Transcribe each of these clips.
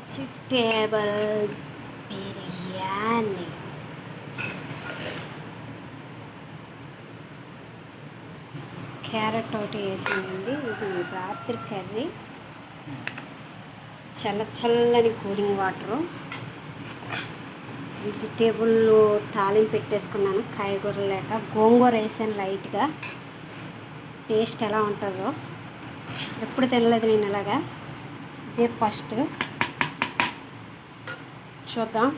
Vegetable biryani. Carrot ఒకటి వేసానండి. ఇది రాత్రి కర్రీ. చల్లని కూలింగ్ వాటరు. వెజిటేబుల్ తాలింపు పెట్టేసుకున్నాను. కాయగూరలు లేక గోంగూర వేసాను లైట్గా. టేస్ట్ ఎలా ఉంటుందో ఎప్పుడు తినలేదు నేను ఇలాగా. ఇదే ఫస్ట్. చూద్దాం.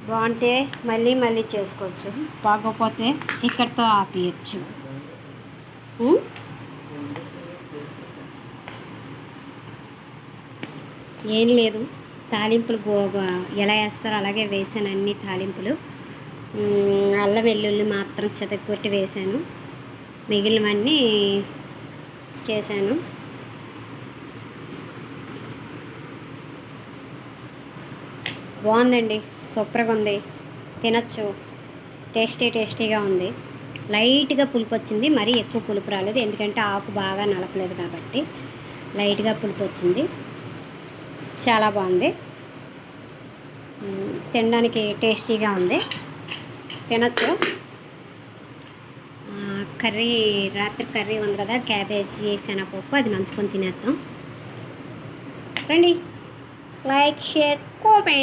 బాగుంటే మళ్ళీ చేసుకోవచ్చు, బాగోపోతే ఇక్కడితో ఆపేయచ్చు. ఏం లేదు, తాలింపులు ఎలా వేస్తారో అలాగే వేసాను. అన్ని తాలింపులు అల్లం వెల్లుల్లి మాత్రం చెతకొట్టి వేసాను, మిగిలినవన్నీ చేశాను. బాగుందండి, సూపర్గా ఉంది, తినచ్చు. టేస్టీగా ఉంది. లైట్గా పులుపు వచ్చింది, మరీ ఎక్కువ పులుపు రాలేదు, ఎందుకంటే ఆకు బాగా నలపలేదు కాబట్టి లైట్గా పులుపు వచ్చింది. చాలా బాగుంది, తినడానికి టేస్టీగా ఉంది, తినచ్చు. కర్రీ రాత్రి కర్రీ ఉంది కదా, క్యాబేజీ శనగపప్పు, అది నంచుకొని తినేద్దాం రండి. Like, share, comment.